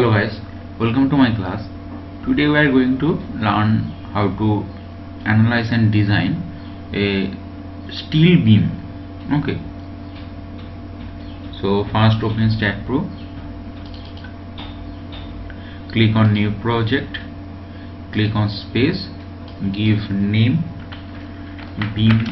Hello guys, welcome to my class. Today we are going to learn how to analyze and design a steel beam. Okay, so first open Stack Pro, click on new project, click on space, give name beam,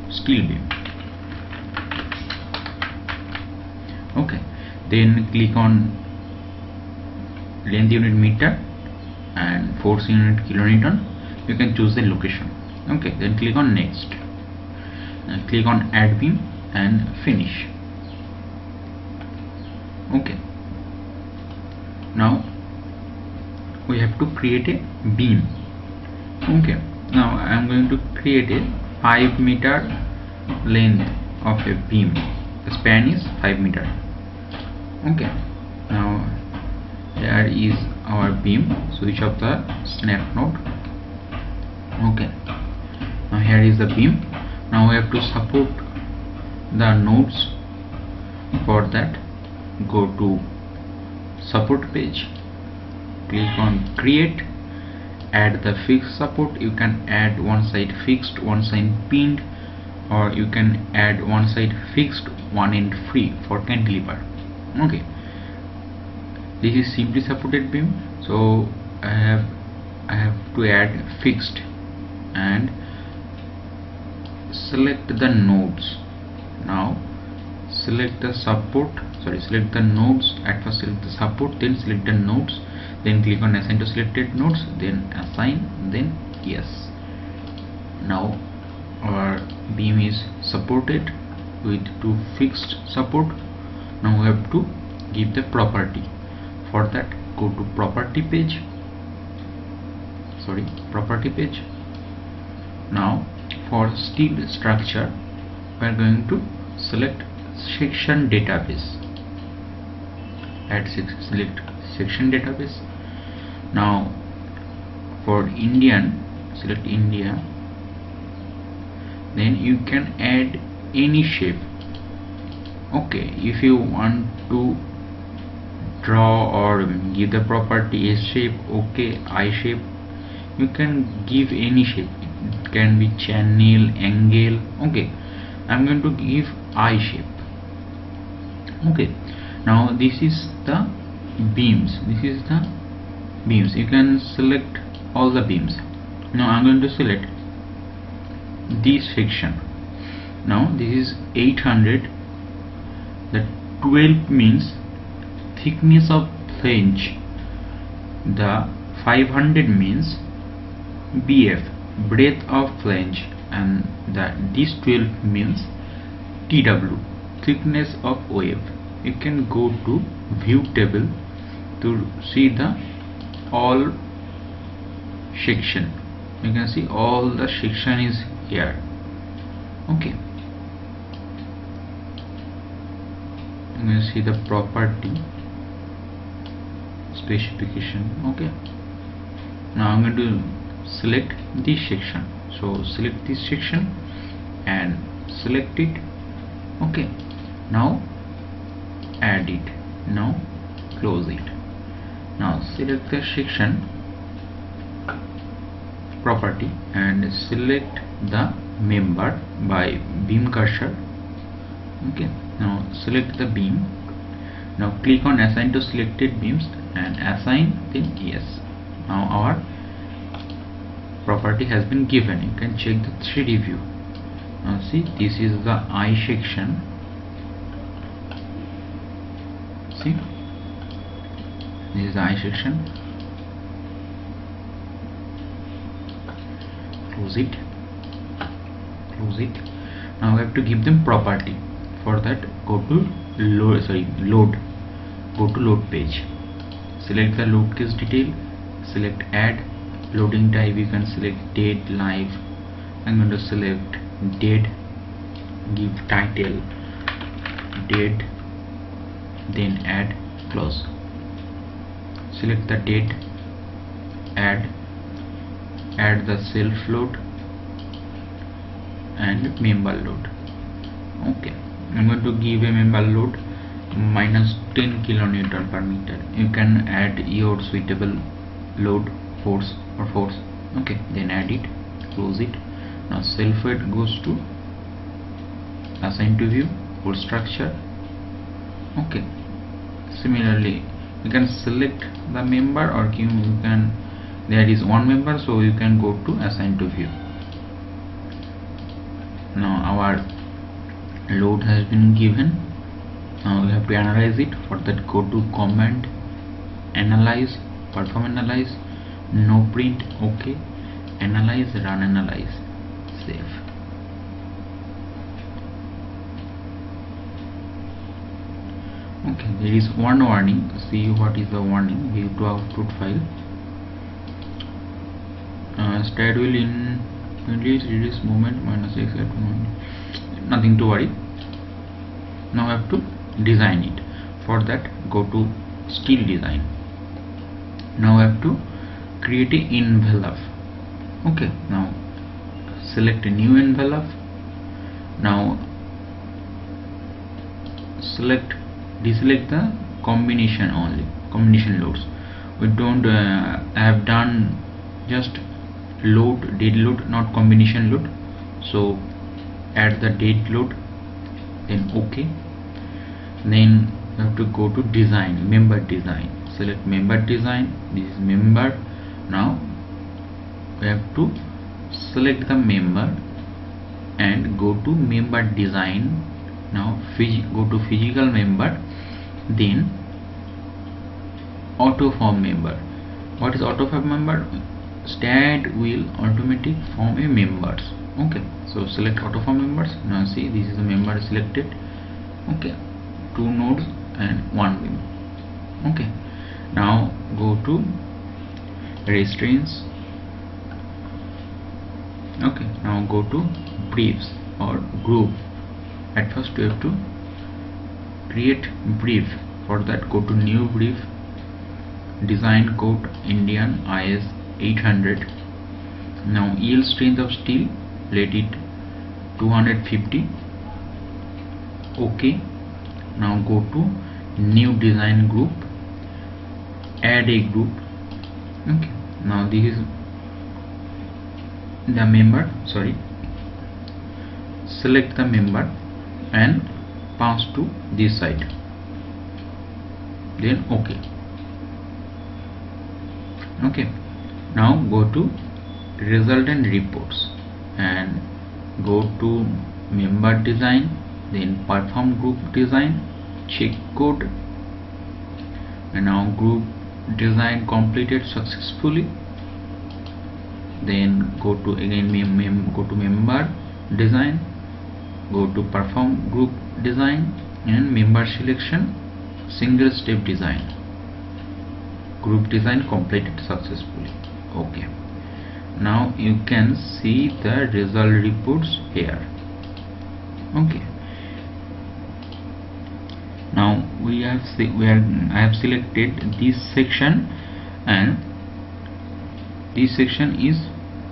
steel beam. Okay, then click on length unit meter and force unit kilonewton. You can choose the location. Okay, then click on next, click on add beam and finish. Okay, now we have to create a beam. Okay, now I am going to create a 5 meter length of a beam. The span is 5 meter. Okay, now here is our beam. Switch off the snap node. Okay, now here is the beam. Now we have to support the nodes. For that, go to support page, click on create, add the fixed support. You can add one side fixed, one side pinned, or you can add one side fixed, one end free for cantilever. Okay, this is simply supported beam, so I have to add fixed and select the nodes. Now select the support, select the nodes. At first select the support, then select the nodes, then click on assign to selected nodes, then assign, then yes. Now our beam is supported with two fixed support. Now we have to give the property. For that, go to property page. Now for steel structure, we are going to select section database. Select section database. Now for Indian, select India. Then you can add any shape. Okay, if you want to draw or give the property S shape, okay, I shape, you can give any shape. It can be channel, angle. Okay, I'm going to give I shape. Okay, now this is the beams. You can select all the beams. Now I'm going to select this section. Now this is 800. The 12 means thickness of flange. The 500 means BF, breadth of flange, and this 12 means TW, thickness of wave. You can go to view table to see the all section. You can see all the section is here. Okay, you can see the property specification. Okay, now I'm going to select this section. So select this section and select it. Okay, now add it. Now close it. Now select the section property and select the member by beam cursor. Okay, now select the beam. Now click on assign to selected beams and assign, then yes. Now our property has been given. You can check the 3D view. Now see, this is the I section. See, this is the I section. Close it. Now we have to give them property. For that, go to load. Go to load page. Select the load case detail. Select add. Loading type, you can select date, live. I'm going to select date. Give title date, then add, close. Select the date, add the self load and member load. Okay, I'm going to give a member load 10 kilonewton per meter. You can add your suitable load, force or force. Okay, then add it, close it. Now self weight goes to assign to view, whole structure. Okay, similarly you can select the member, or you can, there is one member, so you can go to assign to view. Now our load has been given. Now we have to analyze it. For that, go to command, analyze, perform analyze, no print, okay, analyze, run analyze, save. Okay, there is one warning. See what is the warning. View to output file. Stat will reduce movement minus x at 1. Nothing to worry. Now I have to design it. For that, go to steel design. Now I have to create a envelope. Okay, now select a new envelope. Now deselect the combination only, combination loads. We don't have done just load, dead load, not combination load. So add the dead load, then okay. Then you have to go to design, member design, select member design. This is member. Now we have to select the member and go to member design. Now go to physical member, then auto form member. What is auto form member? Stat will automatic form a members. Okay, so select auto form members. Now see, this is the member selected. Okay, 2 nodes and 1 member. Okay, now go to restraints. Okay, now go to briefs or group. At first you have to create brief. For that, go to new brief, design code Indian IS 800. Now yield strength of steel, let it 250. Okay, now go to new design group, add a group. Okay, now this is the member, sorry, select the member and pass to this side, then okay. Okay, now go to result and reports and go to member design, then perform group design, check code, and now group design completed successfully. Then go to again go to member design, go to perform group design and member selection, single step design, group design completed successfully. Okay, now you can see the result reports here. Okay, now I have selected this section, and this section is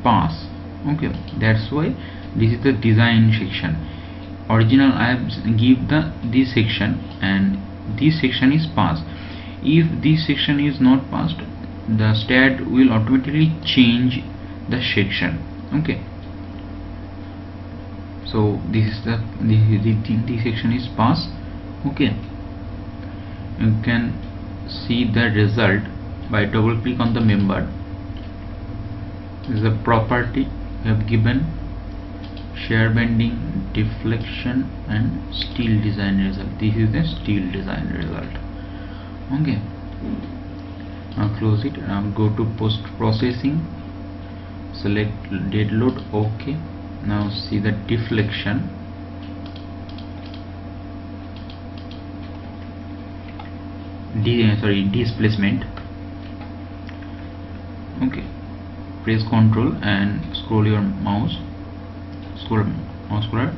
pass. Okay, that's why this is the design section. Original I have give this section, and this section is passed. If this section is not passed, the stat will automatically change the section. Okay, so this is this section is passed. Okay, you can see the result by double click on the member. This is a property we have given, shear bending, deflection and steel design result. This is the steel design result. Okay, now close it. Now go to post processing, select dead load. Okay, now see the deflection. Displacement. Okay, press Ctrl and scroll your mouse scroller,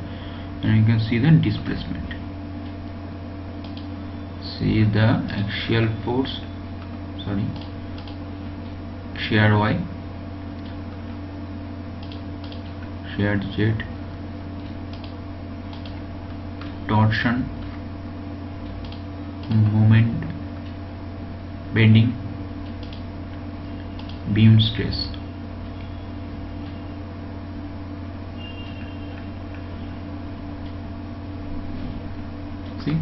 and you can see the displacement. See the axial force, sorry, shear Y, shear Z, torsion, moment bending, beam stress. See,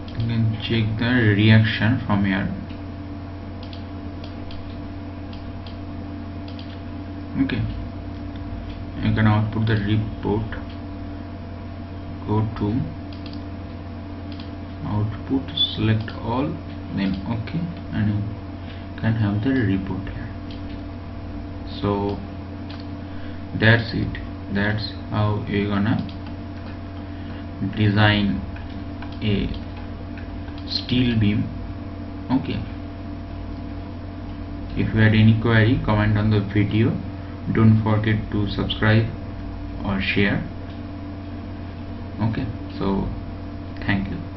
you can check the reaction from here. Okay, you can output the report, go to output, select all, then okay, and you can have the report here. So that's it. That's how you're gonna design a steel beam. Okay, if you had any query, comment on the video. Don't forget to subscribe or share. Okay, so thank you.